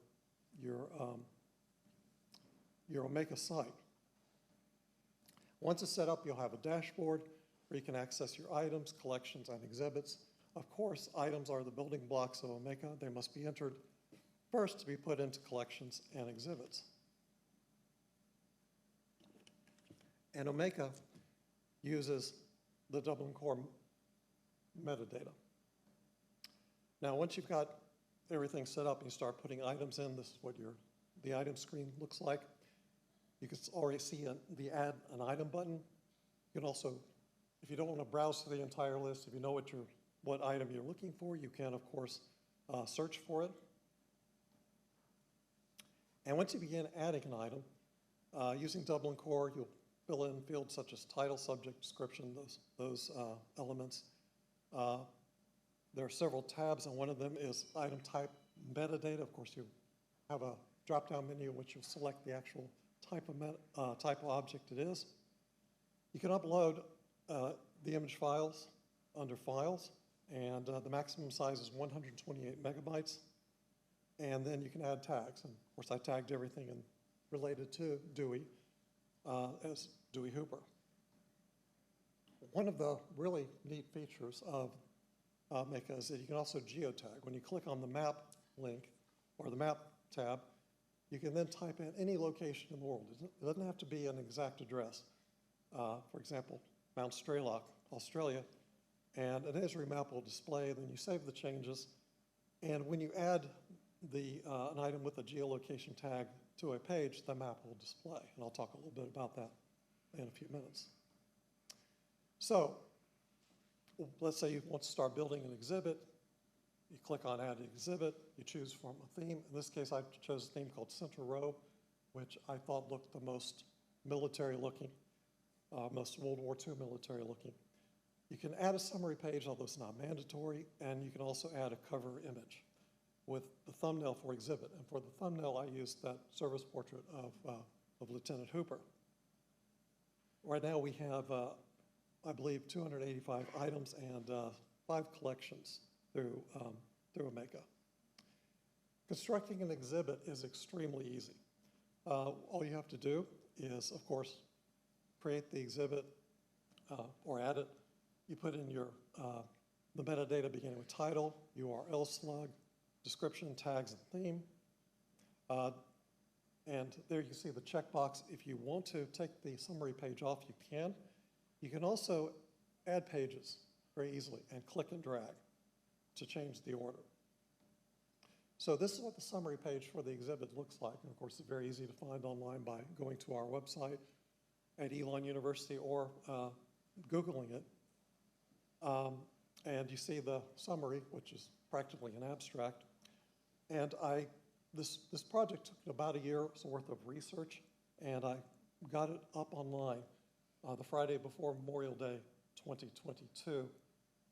Omeka site. Once it's set up, you'll have a dashboard where you can access your items, collections, and exhibits. Of course, items are the building blocks of Omeka. They must be entered first to be put into collections and exhibits. And Omeka uses the Dublin Core metadata. Now, once you've got everything set up and you start putting items in, this is what the item screen looks like. You can already see the Add an Item button. You can also, if you don't want to browse through the entire list, if you know what item you're looking for, you can, of course, search for it. And once you begin adding an item, using Dublin Core, you'll fill in fields such as title, subject, description, those elements. There are several tabs, and one of them is item type metadata. Of course, you have a drop-down menu in which you'll select the actual type of object it is. You can upload the image files under Files, and the maximum size is 128 megabytes. And then you can add tags. And of course, I tagged everything related to Dewey as Dewey Hooper. One of the really neat features of Omeka is that you can also geotag. When you click on the map link or the map tab, you can then type in any location in the world. It doesn't have to be an exact address. For example, Mount Strelok, Australia, and an Esri map will display, then you save the changes, and when you add an item with a geolocation tag to a page, the map will display, and I'll talk a little bit about that in a few minutes. So, let's say you want to start building an exhibit. You click on Add Exhibit, you choose from a theme. In this case, I chose a theme called Center Row, which I thought looked the most military looking, most World War II military looking. You can add a summary page, although it's not mandatory, and you can also add a cover image with the thumbnail for exhibit. And for the thumbnail, I used that service portrait of Lieutenant Hooper. Right now we have, I believe, 285 items and 5 collections through Omeka. Constructing an exhibit is extremely easy. All you have to do is, of course, create the exhibit or add it. You put in your the metadata beginning with title, URL slug, description, tags, and theme. And there you see the checkbox. If you want to take the summary page off, you can. You can also add pages very easily and click and drag to change the order. So this is what the summary page for the exhibit looks like. And of course, it's very easy to find online by going to our website at Elon University or Googling it. And you see the summary, which is practically an abstract. And this project took about a year's worth of research, and I got it up online the Friday before Memorial Day 2022,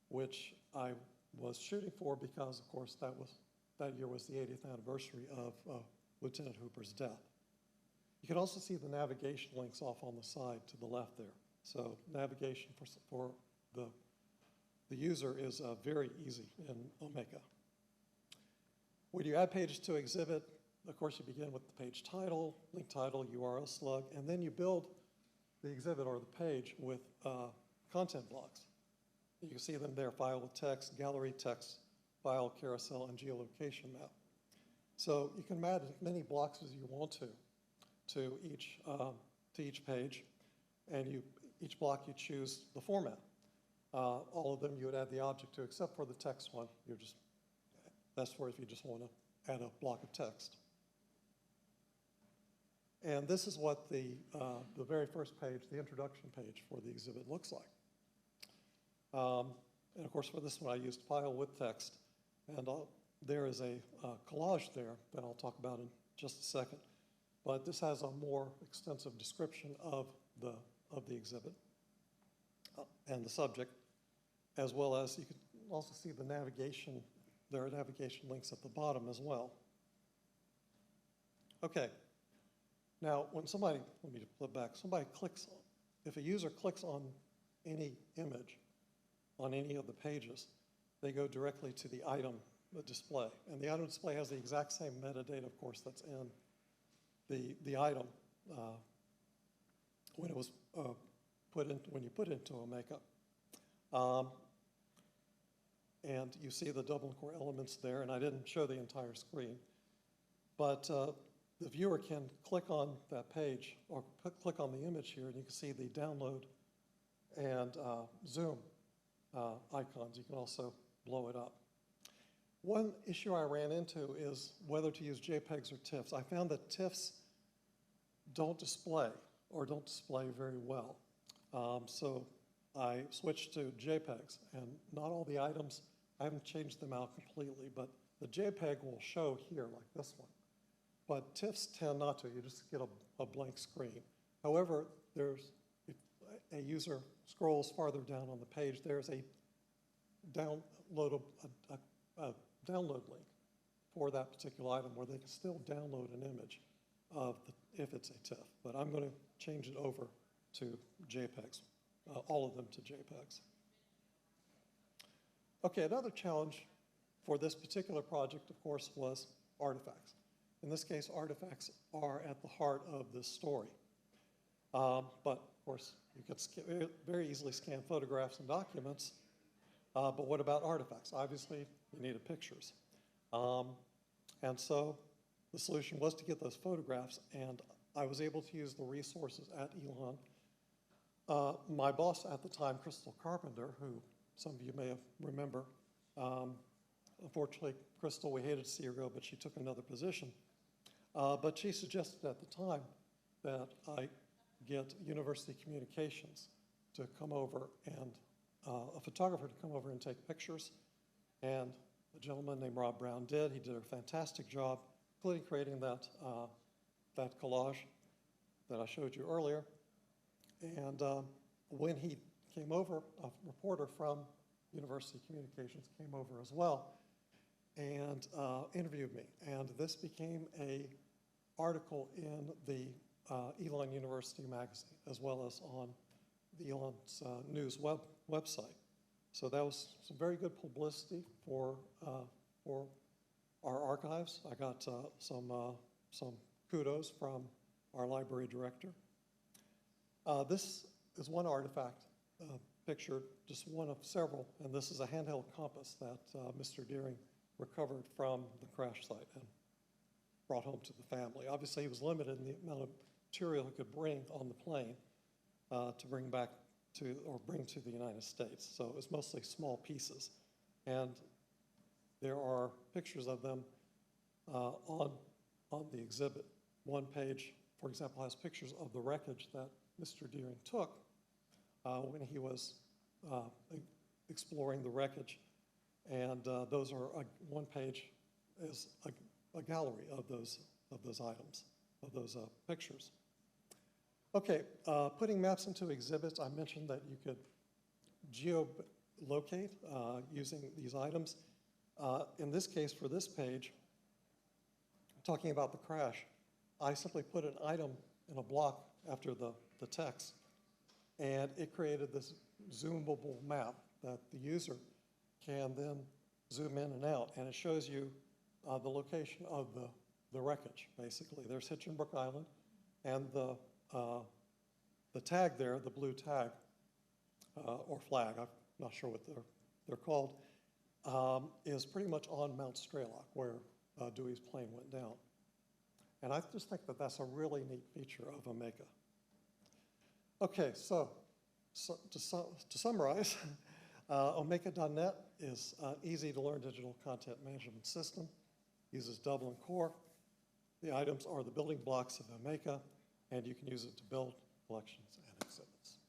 which I was shooting for because, of course, that year was the 80th anniversary of Lieutenant Hooper's death. You can also see the navigation links off on the side to the left there. So navigation for the user is very easy in Omeka. When you add pages to exhibit, of course, you begin with the page title, link title, URL slug, and then you build the exhibit or the page with content blocks. You can see them there: file with text, gallery text, file, carousel, and geolocation map. So you can add as many blocks as you want to each page, and each block you choose the format. All of them you would add the object to, except for the text one. That's where if you just want to add a block of text. And this is what the very first page, the introduction page for the exhibit looks like. And of course, for this one, I used file with text. And there is a collage there that I'll talk about in just a second. But this has a more extensive description of the exhibit and the subject, as well as you can also see the navigation. There are navigation links at the bottom as well. Okay. Now, when somebody, let me flip back, if a user clicks on any image on any of the pages, they go directly to the item display. And the item display has the exact same metadata, of course, that's in the item when it was when you put it into Omeka. And you see the double and core elements there, and I didn't show the entire screen. But the viewer can click on that page or click on the image here, and you can see the download and zoom icons. You can also blow it up. One issue I ran into is whether to use JPEGs or TIFFs. I found that TIFFs don't display very well. So I switched to JPEGs, and not all the items, I haven't changed them out completely, but the JPEG will show here like this one. But TIFFs tend not to. You just get a blank screen. However, if a user scrolls farther down on the page, there's a download link for that particular item where they can still download an image if it's a TIFF. But I'm going to change it over to JPEGs, all of them to JPEGs. Okay, another challenge for this particular project, of course, was artifacts. In this case, artifacts are at the heart of this story. But of course, you could very easily scan photographs and documents, but what about artifacts? Obviously, you needed pictures. And so the solution was to get those photographs, and I was able to use the resources at Elon My boss at the time, Crystal Carpenter, who some of you may remember, unfortunately, Crystal, we hated to see her go, but she took another position. But she suggested at the time that I get University Communications to come over and a photographer to come over and take pictures. And a gentleman named Rob Brown did. He did a fantastic job, including creating that collage that I showed you earlier. And when he came over, a reporter from University Communications came over as well and interviewed me. And this became an article in the Elon University magazine, as well as on the Elon's news website. So that was some very good publicity for our archives. I got some kudos from our library director. This is one artifact picture, just one of several, and this is a handheld compass that Mr. Deering recovered from the crash site and brought home to the family. Obviously, he was limited in the amount of material he could bring on the plane to bring back to, or bring to the United States. So it was mostly small pieces. And there are pictures of them on the exhibit. One page, for example, has pictures of the wreckage that Mr. Deering took when he was exploring the wreckage. And those are, one page is a gallery of those items, of those pictures. Okay, putting maps into exhibits, I mentioned that you could geolocate using these items. In this case, for this page, talking about the crash, I simply put an item in a block after the text, and it created this zoomable map that the user can then zoom in and out, and it shows you the location of the wreckage, basically. There's Hitchinbrook Island, and the tag there, the blue tag, or flag, I'm not sure what they're called, is pretty much on Mount Strelok, where Dewey's plane went down. And I just think that that's a really neat feature of Omeka. Okay, so to summarize, Omeka.net is an easy-to-learn digital content management system, uses Dublin Core. The items are the building blocks of Omeka, and you can use it to build collections and exhibits.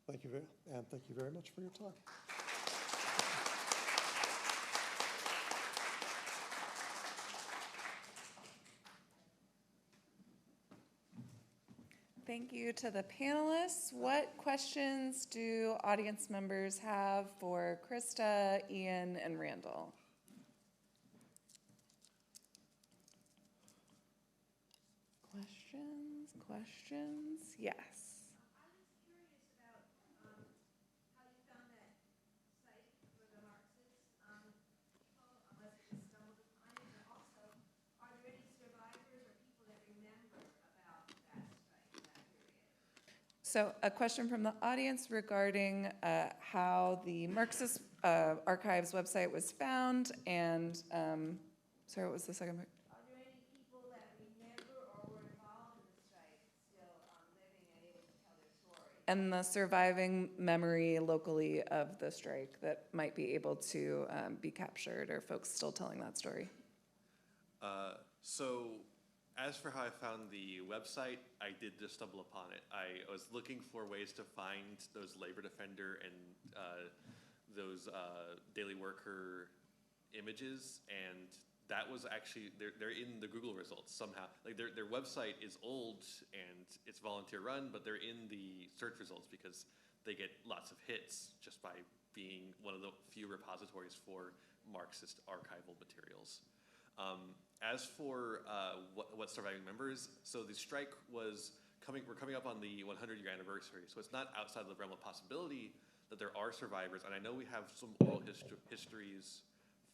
Thank you very much for your time. Thank you to the panelists. What questions do audience members have for Krista, Ian, and Randall? Questions? Yes. I was curious about how you found that site for the Marxist people, unless you just stumbled upon it, and also, are there any survivors or people that remember about that site, that period? So a question from the audience regarding how the Marxist Archives website was found, and sorry, what was the second part? Are there any people that remember or were involved in the site still living and able to tell their story? And the surviving memory locally of the strike that might be able to be captured, or folks still telling that story? So as for how I found the website, I did just stumble upon it. I was looking for ways to find those labor defender and those daily worker images, and that was actually, they're in the Google results somehow. Like their website is old and it's volunteer run, but they're in the search results because they get lots of hits just by being one of the few repositories for Marxist archival materials. As for what surviving members, so the strike was we're coming up on the 100-year anniversary, so it's not outside of the realm of possibility that there are survivors, and I know we have some oral histories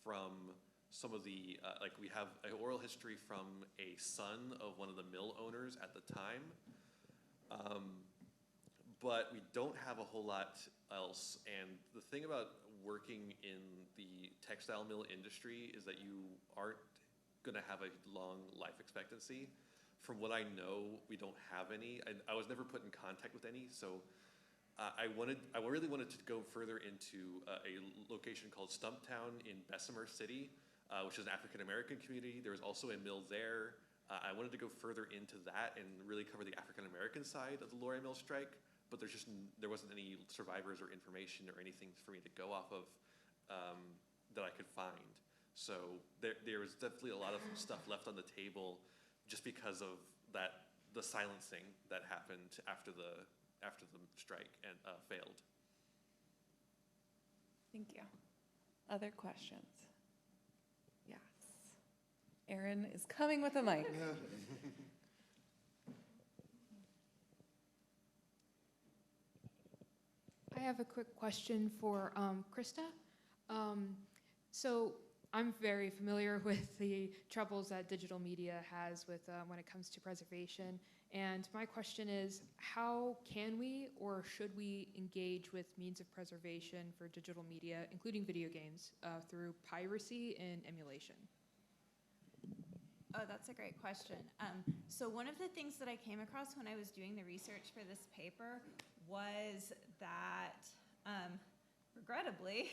from some of the, like we have an oral history from a son of one of the mill owners at the time, but we don't have a whole lot else, and the thing about working in the textile mill industry is that you aren't gonna have a long life expectancy. from what I know, we don't have any. I was never put in contact with any, so I really wanted to go further into a location called Stumptown in Bessemer City, which is an African American community. There was also a mill there. I wanted to go further into that and really cover the African American side of the Laurier Mill strike, but there wasn't any survivors or information or anything for me to go off of that I could find. So there was definitely a lot of stuff left on the table just because of the silencing that happened after the strike and failed. Thank you. Other questions? Yes. Aaron is coming with a mic. I have a quick question for Krista. So I'm very familiar with the troubles that digital media has with when it comes to preservation. And my question is, how can we or should we engage with means of preservation for digital media, including video games, through piracy and emulation? Oh, that's a great question. So one of the things that I came across when I was doing the research for this paper was that, regrettably,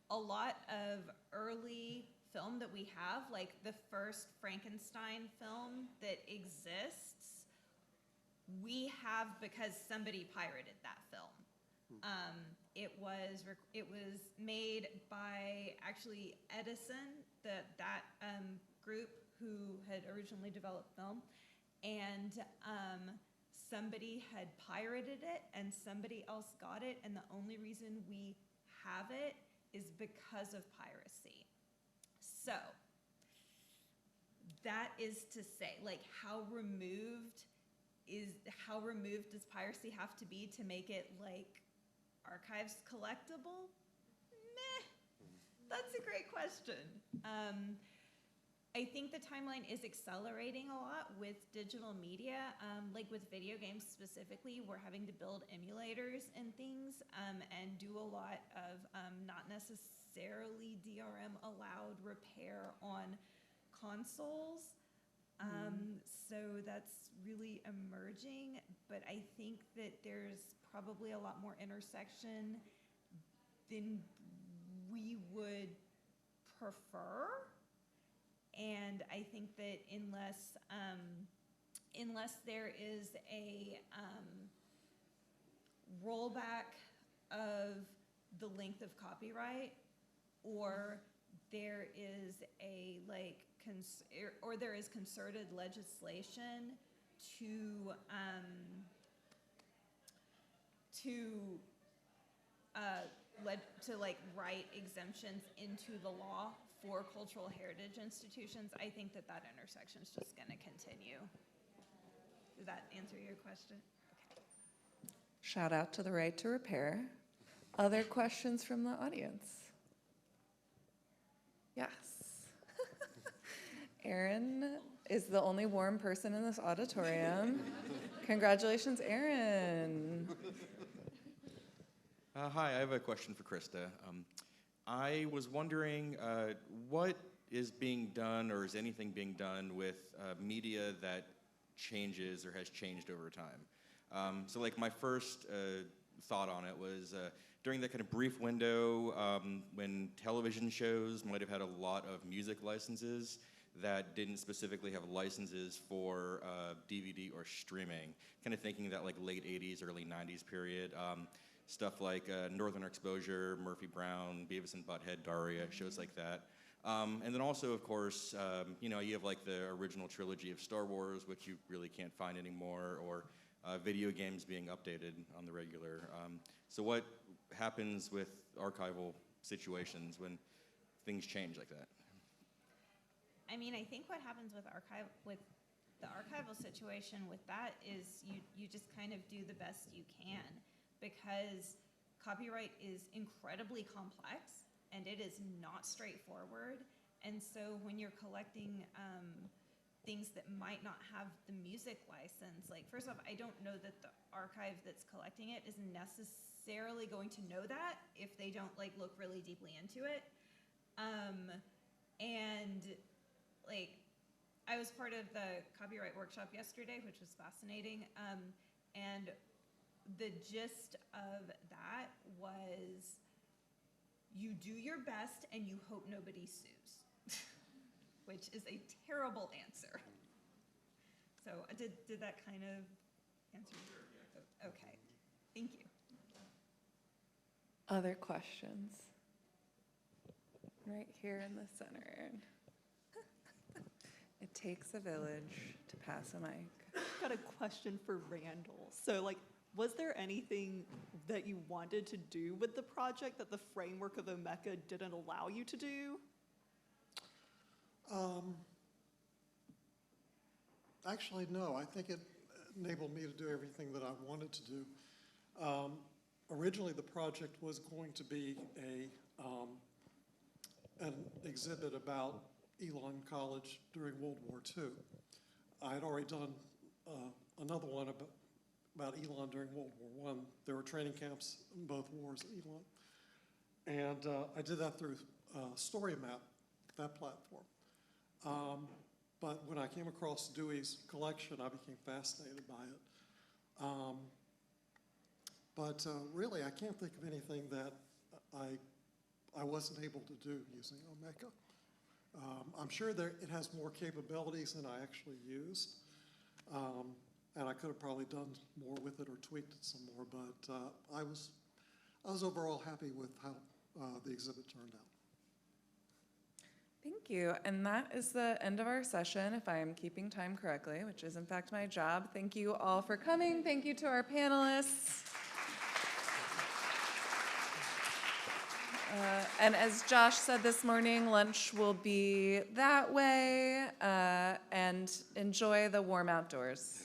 a lot of early film that we have, like the first Frankenstein film that exists, we have because somebody pirated that film. It was made by actually Edison, that group who had originally developed film, and somebody had pirated it and somebody else got it, and the only reason we have it is because of piracy. So that is to say, like, how removed does piracy have to be to make it like archives collectible? Meh, that's a great question. I think the timeline is accelerating a lot with digital media, like with video games specifically. We're having to build emulators and things, and do a lot of not necessarily DRM allowed repair on consoles. So that's really emerging, but I think that there's probably a lot more intersection than we would prefer. And I think that unless there is a rollback of the length of copyright, or there is a there is concerted legislation to write exemptions into the law for cultural heritage institutions, I think that intersection is just going to continue. Does that answer your question? Okay. Shout out to the right to repair. Other questions from the audience? Yes. Aaron is the only warm person in this auditorium. Congratulations, Aaron. Hi, I have a question for Krista. I was wondering what is being done, or is anything being done with media that changes or has changed over time? So like my first thought on it was during that kind of brief window when television shows might have had a lot of music licenses that didn't specifically have licenses for DVD or streaming. Kind of thinking that like late 80s, early 90s period. Stuff like Northern Exposure, Murphy Brown, Beavis and Butthead, Daria, shows like that. And then also, of course, you have like the original trilogy of Star Wars, which you really can't find anymore, or video games being updated on the regular. So what happens with archival situations when things change like that? I mean, I think what happens with the archival situation with that is you just kind of do the best you can, because copyright is incredibly complex and it is not straightforward. And so when you're collecting things that might not have the music license, like first off, I don't know that the archive that's collecting it is necessarily going to know that if they don't like look really deeply into it. And like I was part of the copyright workshop yesterday, which was fascinating. And the gist of that was you do your best and you hope nobody sues, which is a terrible answer. So did that kind of answer? Okay, thank you. Other questions? Right here in the center. It takes a village to pass a mic. Got a question for Randall. So, like, was there anything that you wanted to do with the project that the framework of Omeka didn't allow you to do? Actually, no. I think it enabled me to do everything that I wanted to do. Originally, the project was going to be an exhibit about Elon College during World War II. I had already done another one about Elon during World War I. There were training camps in both wars at Elon. And I did that through StoryMap, that platform. But when I came across Dewey's collection, I became fascinated by it. But really, I can't think of anything that I wasn't able to do using Omeka. I'm sure it has more capabilities than I actually used. And I could have probably done more with it or tweaked it some more, but I was overall happy with how the exhibit turned out. Thank you. And that is the end of our session, if I am keeping time correctly, which is in fact my job. Thank you all for coming. Thank you to our panelists. And as Josh said this morning, lunch will be that way, and enjoy the warm outdoors.